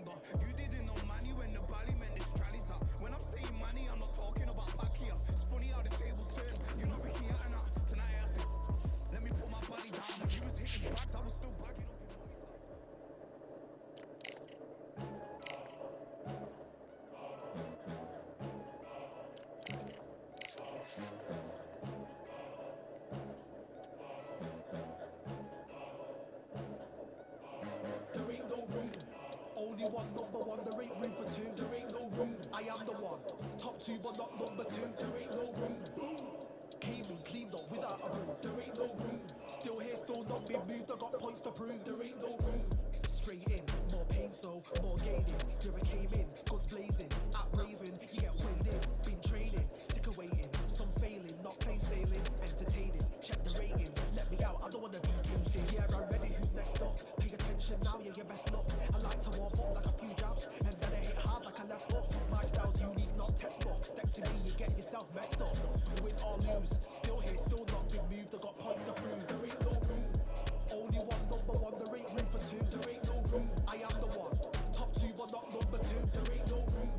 remember. You didn't know money when the bally meant this trallies up. When I'm saying money, I'm not talking about back here. It's funny how the tables turn. You're not Ricky Hatton up. Tonight I have to let me put my body down. When you was hitting bags, I was still bagging up in mommy's house. There ain't no room. Only one, number one. There ain't room for two. There ain't no room. I am the one. Top two, but not number two. There ain't no room. Boom. Came in, cleaned up without a bruise. There ain't no room. Still here, still not been moved. I got points to prove. There ain't no room. Straight in, more pain, so more gaining. Never came in, guns blazing. At Raven, you get weighed in. Been training, sick of waiting. Some failing, not plain sailing. Entertaining, check the ratings. Let me out, I don't wanna be caged in. Yeah, I'm ready, who's next up? Pay attention now, yeah, your best luck. I like to warm up like a few jabs, and then I hit hard like a left hook. My style's unique, not textbook. Step to me, you get yourself messed up. Win or lose, still here, still not been moved. I got points to prove. There ain't no room. Only one, number one. There ain't room for two. There ain't no room. I am the one. Top two, but not number two. There ain't no room.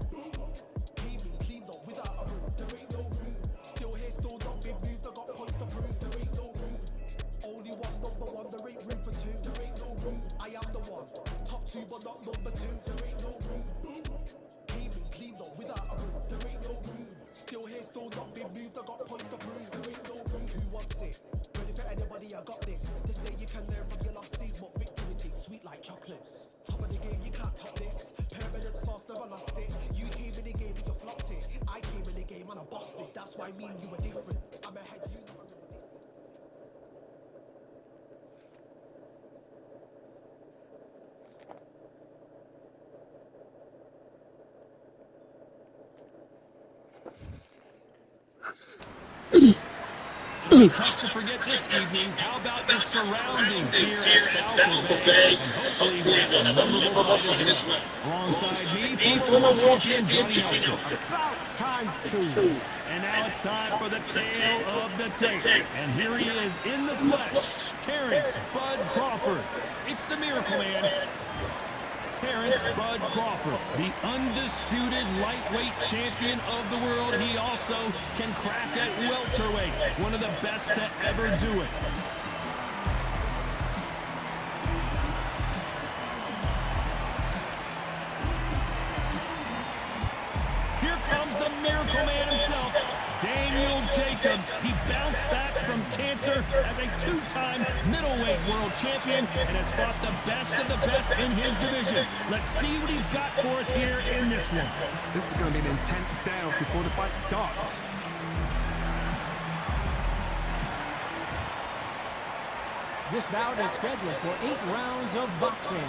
Came in, cleaned up without a room. There ain't no room. Still here, still not been moved. I got points to prove. There ain't no room. Only one, number one. There ain't room for two. There ain't no room. I am the one. Top two, but not number two. There ain't no room. Came in, cleaned up without a room. There ain't no room. Still here, still not been moved. I got points to prove. There ain't no room. Who wants it? Ready for anybody? I got this. They say you can learn from your losses, but victory tastes sweet like chocolates. Top of the game, you can't top this. Permanent sauce, never lost it. You came in the game and you flopped it. I came in the game and I bossed it. That's why me and you were different. I'm ahead, you know I'm really distant. Tough to forget this evening. How about the surroundings here at Falcon Bay? And hopefully a memorable fight as well. Alongside me, former world champion Johnny Nelson. About time too. And now it's time for the tale of the tape. And here he is in the flesh, Terrence Bud Crawford. It's the Miracle Man. Terrence Bud Crawford, the undisputed lightweight champion of the world. He also can crack at welterweight, one of the best to ever do it. Here comes the Miracle Man himself, Daniel Jacobs. He bounced back from cancer as a two-time middleweight world champion and has fought the best of the best in his division. Let's see what he's got for us here in this one. This is going to be an intense stare before the fight starts. This bout is scheduled for 8 rounds of boxing.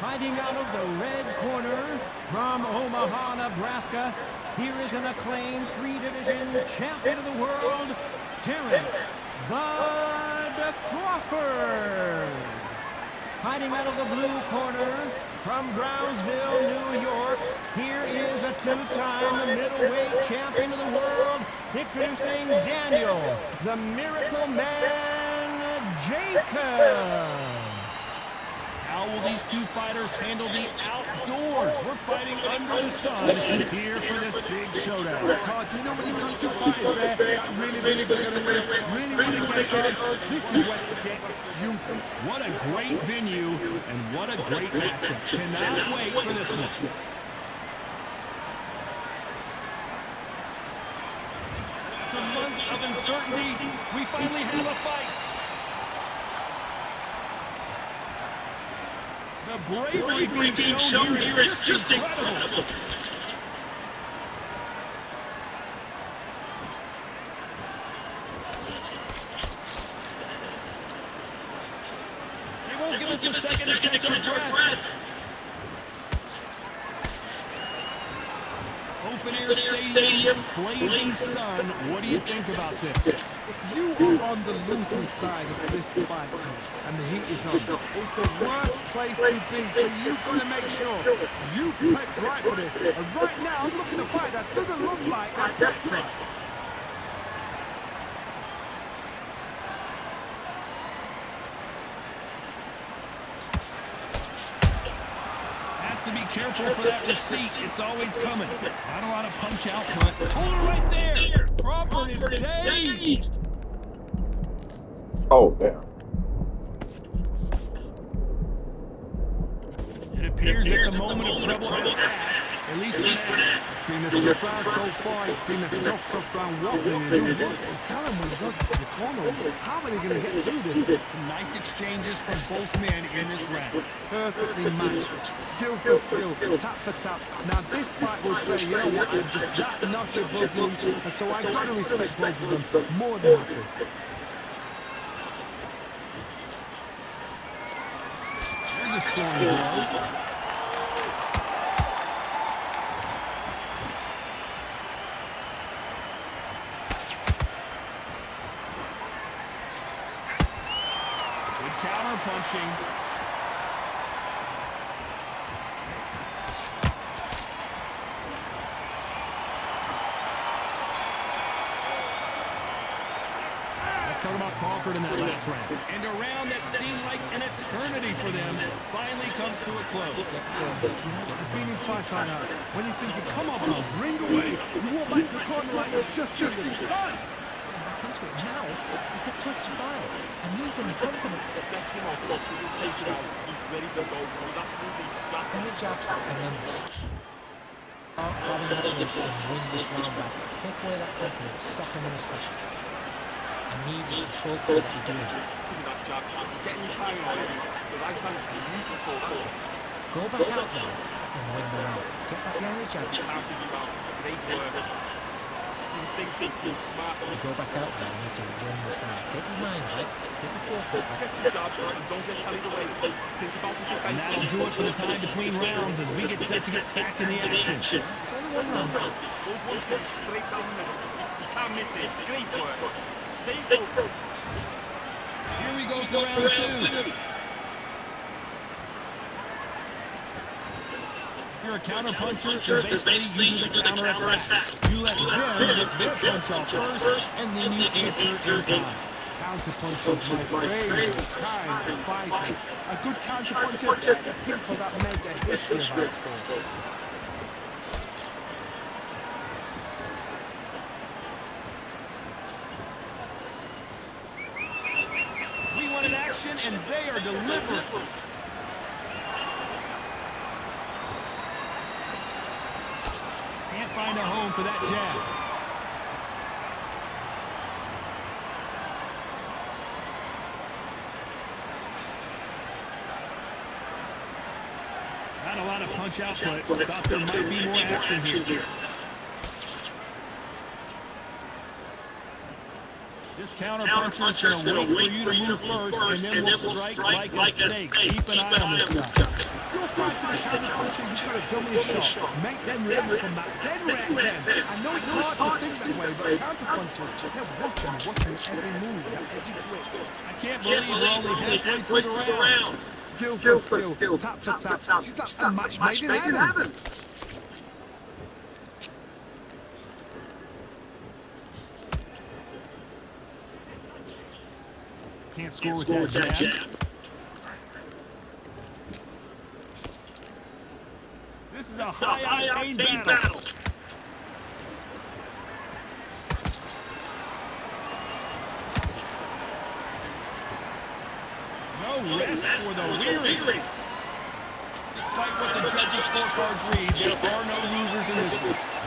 Fighting out of the red corner from Omaha, Nebraska, here is an acclaimed 3-division champion of the world, Terrence Bud Crawford. Fighting out of the blue corner from Brownsville, New York, here is a 2-time middleweight champion of the world, introducing Daniel, the Miracle Man Jacobs. How will these two fighters handle the outdoors? We're fighting under the sun here for this big showdown. Todd, you know when you come to fighters there, really good, really get good. This is when it gets you. What a great venue and what a great matchup. Cannot wait for this one. After months of uncertainty, we finally have a fight. The bravery being shown here is just incredible. They won't give us a second to catch our breath. Open-air stadium, blazing sun. What do you think about this? You are on the losing side of this fight, and the heat is on. It's the worst place to be, so you've got to make sure you prep right for this. And right now, I'm looking to fight that doesn't look like a prep right. Has to be Careful for that receipt. It's always coming. Not a lot of punch output. Hold it right there. Crawford is dazed. Oh, damn. It appears that the moment of trouble has passed, at least for now. It's been a tough round so far. It's been a tough round. What they do? Tell them when you go to the corner. How are they going to get through this? Some nice exchanges from both men in this round. Perfectly matched. Skill for skill. Tap for tap. Now this fight will say, you know what, I'm just that notch above you. And so I've got to respect both of them. More than happy. There's a scoring blow. Counter punching. Let's talk about Crawford in that last round. And a round that seemed like an eternity for them finally comes to a close. I've been in fights like that. When you're thinking, come on, bro, ring away. You walk back to the corner like you've just seen the sun. Into it now, it's a tough fight, and he's going to be confident. Sets him up, he'll take it out, he's ready to go, he's absolutely shot. From the jab, and then start grabbing that punch and win this round back. Take away that confidence, stop him in his tracks. I need you to focus on what you're doing. Look at that jab, you're getting your time already. The right hand is beautiful, that's it. Go back out there and win the round. Get back behind the jab. Can't be around, great work. You think you're smart. You go back out there and you need to win this round. Get your mind right, get your focus back. Get the jab right and don't get carried away. Think about the defense. And that'll do it for the time between rounds as we get set to get back in the action. It's only one round. Those ones hit straight down the middle. You can't miss it. Great work. Stay focused. Here we go for round 2. If you're a counter puncher, then basically you do the counter attack. You let them get their punch off first, and then you answer in kind. Counter punch is my favorite kind of fighting. A good counter puncher, the people that made the history of our sport. We wanted action, and they are delivering. Can't find a home for that jab. Not a lot of punch output. Thought there might be more action here. This counter puncher is going to wait for you to move first, and then we'll strike like a snake. Keep an eye on this guy. You're fighting a counter puncher, you've got to dummy a shot. Make them react from that, then react then. I know it's hard to think that way, but counter punchers, they're watching every move, that every twitch. I can't believe we're only halfway through the round. Skill for skill, tap for tap. She's like a match made in heaven. Can't score with that jab. This is a high-octane battle. No rest for the weary. Despite what the judges' scorecards read, there are no losers in this one.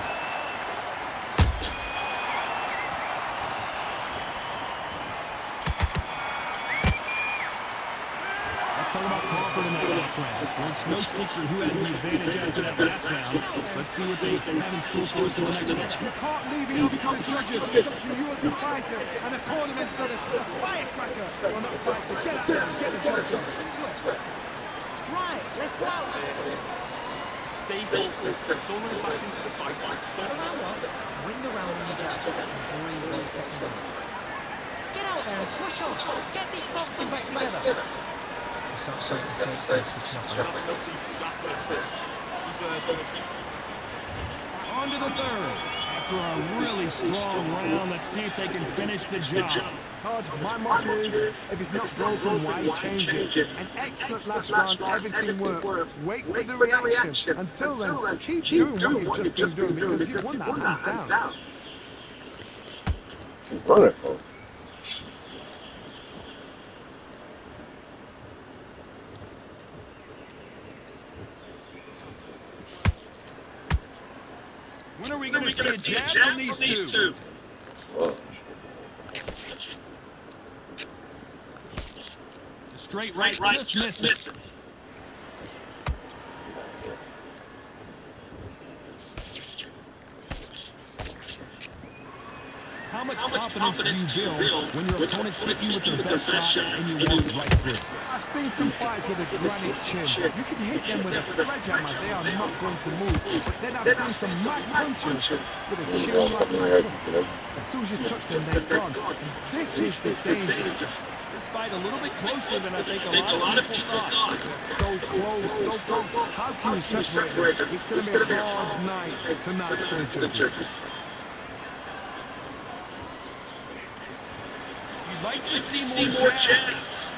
Let's talk about Crawford in that last round. Well, it's no secret who has the advantage after that last round. Let's see what they have in store for us in the next match. You can't leave it up to the judges. It's up to you as the fighter. And the cornerman's got a firecracker on that fighter. Get out there and get the judge on. Right, let's go. Stay focused. Don't run back into the fight. Start around one, win the round in your jab, and really step down. Get out there and switch on. Get this boxing back together. Start saying mistakes and switching off. On to the third. After a really strong round, let's see if they can finish the job. Todd, my motto is, if it's not broken, why change it? An excellent last round, everything works. Wait for the reaction. Until then, keep doing what you've just been doing, because you've won that hands down. Keep running, folks. When are we going to see a jab from these two? The straight right just misses. How much confidence do you build when your opponents hit you with their best shot and you walk right through? I've seen some fights with a granite chin. You can hit them with a sledgehammer, they are not going to move. But then I've seen some mad punches with a chin like that. As soon as you touch them, they're gone. And this is the danger. This fight a little bit closer than I think a lot of people thought. So close, so close. How can you separate them? It's going to be a hard night tonight for the judges. You'd like to see more jabs.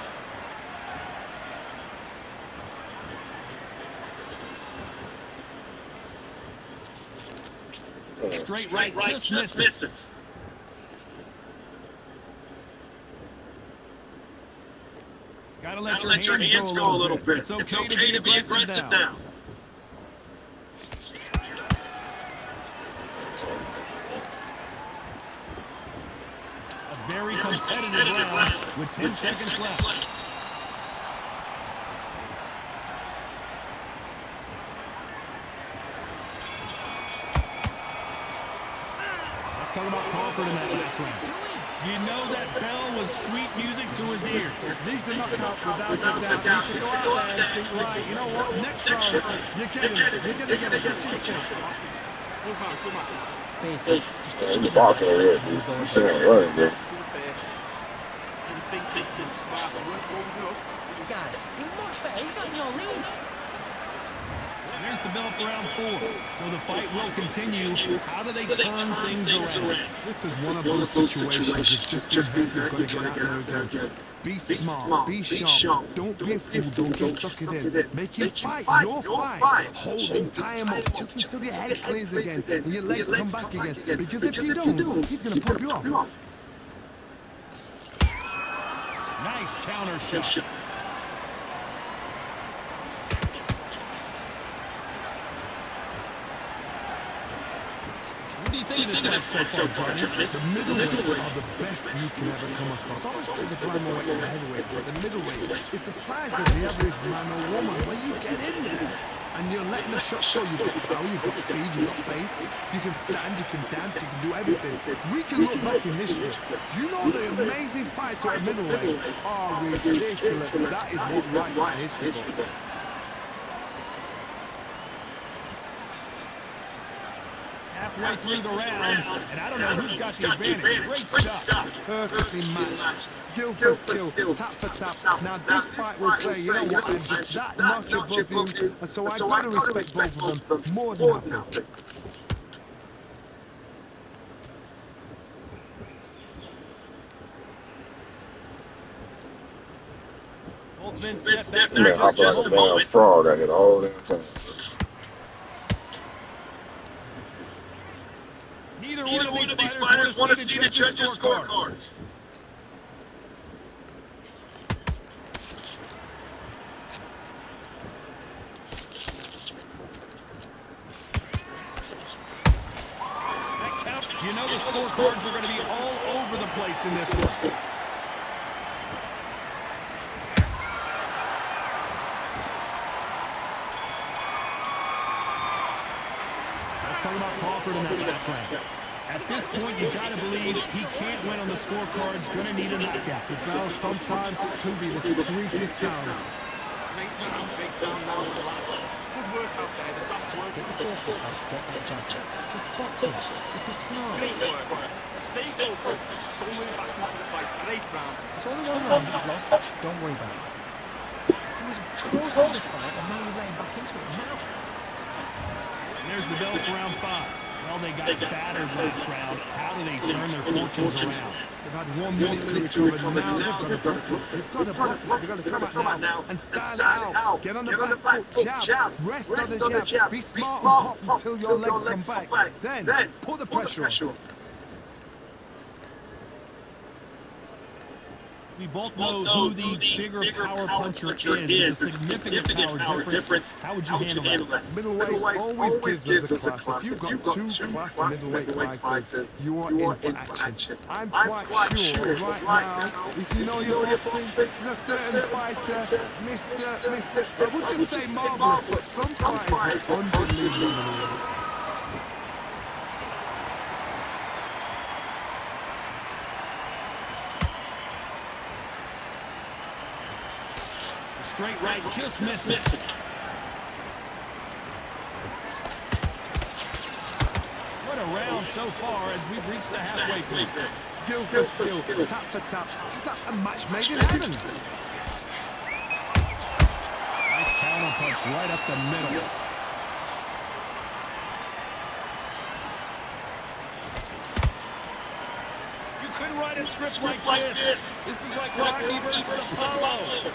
Straight right just misses. Gotta let your hands go a little bit. It's okay to be aggressive now. A very competitive round with 10 seconds left. Let's talk about Crawford in that last round. You know that bell was sweet music to his ears. These are knockouts without a doubt. You should go out there and think, right, you know what, next round, you're getting it. You're going to get it. Get yourself. Come on. Basic. Just The boxing already, dude. You see him running, bro. guy. He's much better. He's not in your league. There's the bell for round 4. So the fight will continue. How do they turn things around? This is one of those situations that's just been hit. You've got to get out there again. Be smart, be sharp. Don't be a fool, don't get suckered in. Make him fight your fight. Hold him, tie him up just until your head clears again and your legs come back again. Because if you don't, he's going to pump you off. Nice counter shot. What do you think of this fight so far, Jordan? The middleweights are the best you can ever come across. Obviously, the flyweight is the heavyweight, but the middleweight is the size of the average man or woman. When you get in there and you're letting the shot show, you've got power, you've got speed, you've got pace, you can stand, you can dance, you can do everything. We can look back in history. You know the amazing fights at middleweight are ridiculous. That is what writes our history books. Halfway through the round, and I don't know who's got the advantage. Great stuff. Perfectly matched, skill for skill, tap for tap. Now this fight will say, you know what, I'm just that notch above you, and so I've got to respect both of them more than happy. Both men step back Man, hop like a damn frog out here the whole damn time. Neither one of these fighters want to see the judges' scorecards. That count, you know the scorecards are going to be all over the place in this one. Let's talk about Crawford in that last round. At this point, you've got to believe he can't win on the scorecards, going to need a knockout. Well, sometimes it can be the sweetest sound. Big down, now relax. Good work out there, the top work. Get your focus, guys. Get that jab. Just box it. Just be smart. Great work. Stay focused. Don't worry back into the fight. Great round. It's only one round you've lost. Don't worry about it. He was close to this fight, and now you're letting back into it. Now. There's the bell for round 5. Well, they got battered last round. How do they turn their fortunes around? They've had 1 minute to recover. Now they've got to buff it. They've got to buff it. They've got to come out now and style it out. Get on the back foot, jab. Rest on the jab. Be smart and pop until your legs come back. Then put the pressure on. We both know who the bigger power puncher is. It's a significant power difference. How would you handle that? Middleweight always gives us a class. If you've got two class middleweight fighters, you are in for action. I'm quite sure right now, if you know your boxing, there's a certain fighter, Mr. I would just say marvelous, but some fighters are unbelievable. Straight right, just missed it. What a round so far as we've reached the halfway point. Skill for skill, tap for tap. Just like a match made in heaven. Nice counter punch right up the middle. You couldn't write a script like this. This is like Rocky versus Apollo.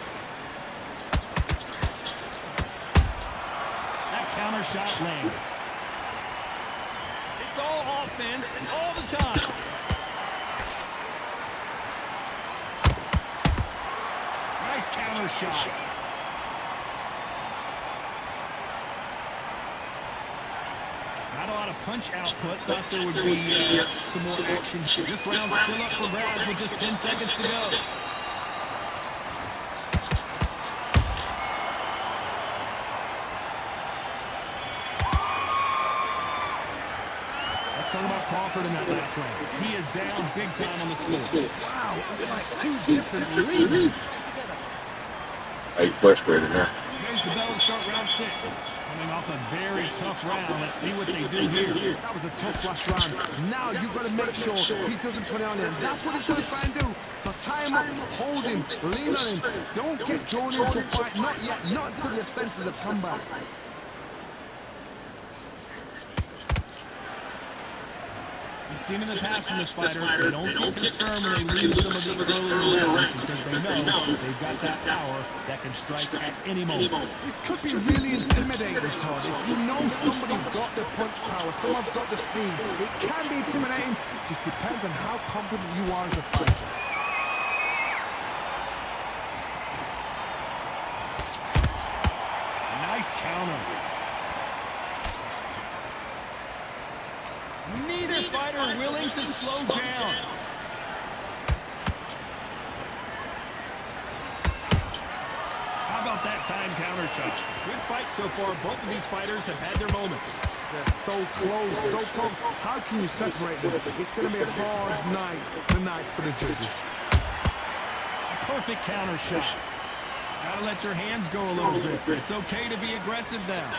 Counter shot lands. It's all offense all the time. Nice counter shot. Not a lot of punch output. Thought there would be some more action. This round's still up for grabs with just 10 seconds to go. Talk about Crawford in that last round. He is down big time on the score. Wow, it's like two different leagues. I'm frustrated now. There's the bell to start round 6. Coming off a very tough round. Let's see what they do here. That was a tough last round. Now you've got to make sure he doesn't put it on him. That's what he's going to try and do. So tie him up, hold him, lean on him. Don't get drawn into a fight. Not yet. Not until your senses have come back. We've seen in the past from this fighter, they don't get concerned when they lose some of the earlier rounds because they know they've got that power that can strike at any moment. This could be really intimidating, Todd. If you know somebody's got the punch power, someone's got the speed, it can be intimidating. It just depends on how confident you are as a fighter. Nice counter. Neither fighter willing to slow down. How about that time counter shot? Good fight so far. Both of these fighters have had their moments. They're so close, so close. How can you separate them? It's going to be a hard night tonight for the judges. Perfect counter shot. Gotta let your hands go a little bit. It's okay to be aggressive now.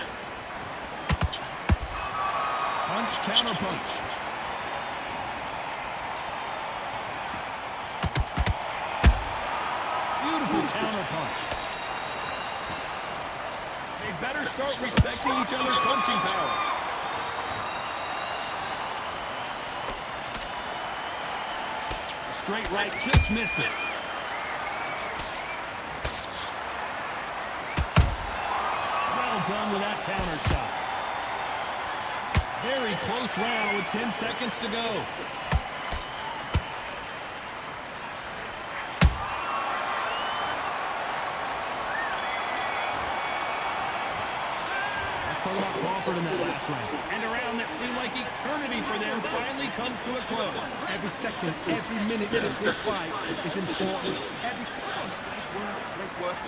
Punch, counter punch. Beautiful counter punch. They better start respecting each other's punching power. Straight right just misses. Well done with that counter shot. Very close round with 10 seconds to go. Let's talk about Crawford in that last round. And a round that seemed like eternity for them finally comes to a close. Every second, every minute of this fight is important. Every second. Great work.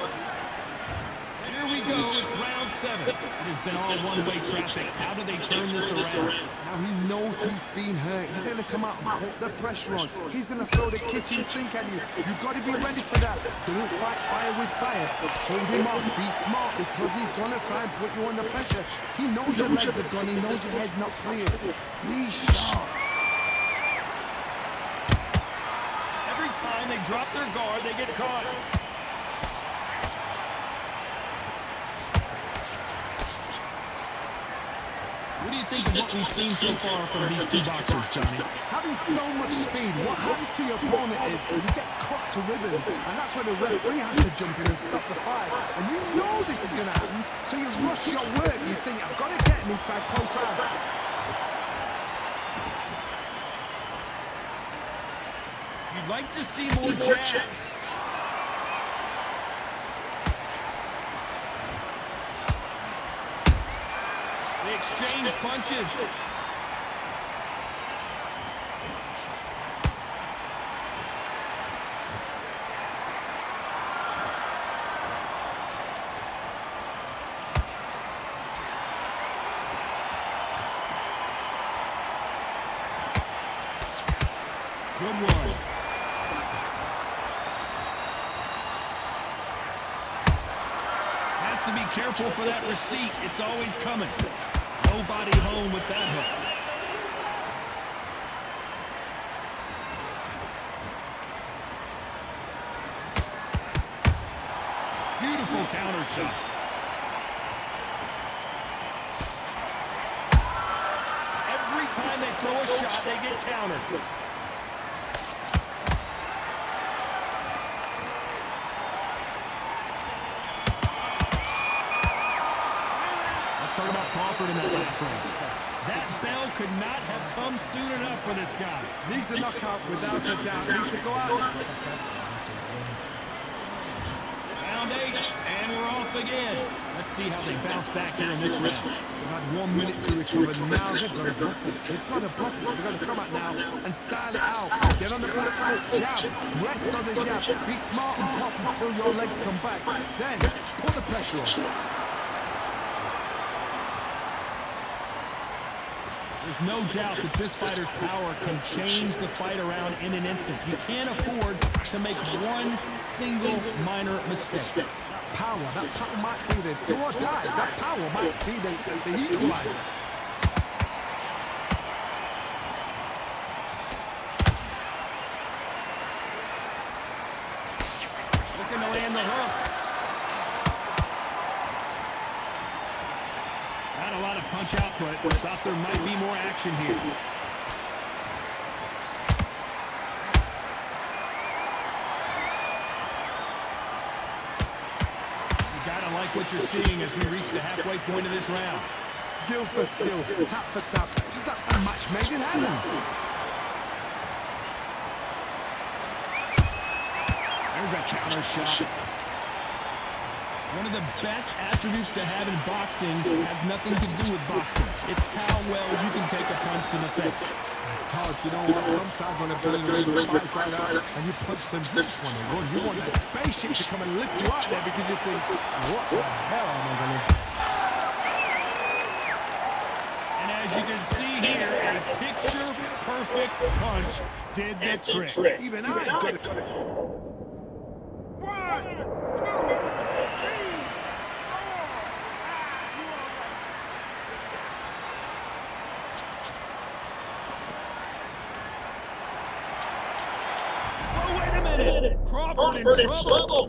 Here we go, it's round 7. It has been all one-way traffic. How do they turn this around? Now he knows he's been hurt. He's going to come out and put the pressure on. He's going to throw the kitchen sink at you. You've got to be ready for that. Don't fight fire with fire. Hold him up. Be smart because he's going to try and put you under pressure. He knows your legs are gone. He knows your head's not clear. Be sharp. Every time they drop their guard, they get caught. What do you think of what we've seen so far from these two boxers, Johnny? Having so much speed, what happens to your opponent is you get cut to ribbons, and that's where the referee has to jump in and stop the fight. And you know this is going to happen, so you rush your work. You think, I've got to get him inside close round. You'd like to see more jabs. They exchange punches. Good one. Has to be careful for that receipt. It's always coming. Nobody home with that hook. Beautiful counter shot. Every time they throw a shot, they get countered. Talk about Crawford in that last round. That bell could not have come soon enough for this guy. Needs a knockout without a doubt. Needs to go out. Round 8, and we're off again. Let's see how they bounce back here in this round. They've had 1 minute to recover. Now they've got to bluff it. They've got to bluff it. They've got to come out now and style it out. Get on the back foot, jab. Rest on the jab. Be smart and pop until your legs come back. Then put the pressure on. There's no doubt that this fighter's power can change the fight around in an instant. You can't afford to make one single minor mistake. Power, that power might be the do or die. That power might be the equalizer. Looking to land the hook. Not a lot of punch output. Thought there might be more action here. You gotta like what you're seeing as we reach the halfway point of this round. Skill for skill, tap for tap. It's just like a match made in heaven. There's a counter shot. One of the best attributes to have in boxing has nothing to do with boxing. It's how well you can take a punch to the face. Todd, you know what? Sometimes when a building fights like that and you punch them, you just want to run. You want that spaceship to come and lift you out there because you think, what the hell am I going to do? And as you can see here, a picture-perfect punch did the trick. Even I've got to... Crawford in trouble.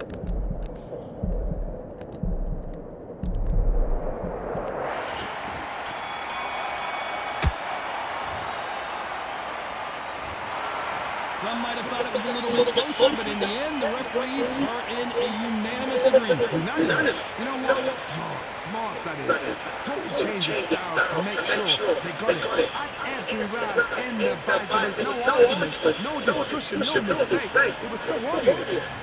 Some might have thought it was a little bit closer, but in the end, the referees are in a unanimous agreement. Unanimous? You know what? Smart, that is. Totally change the styles to make sure they got it. At every round in the bag, there was no argument, no discussion, no mistake. It was so obvious.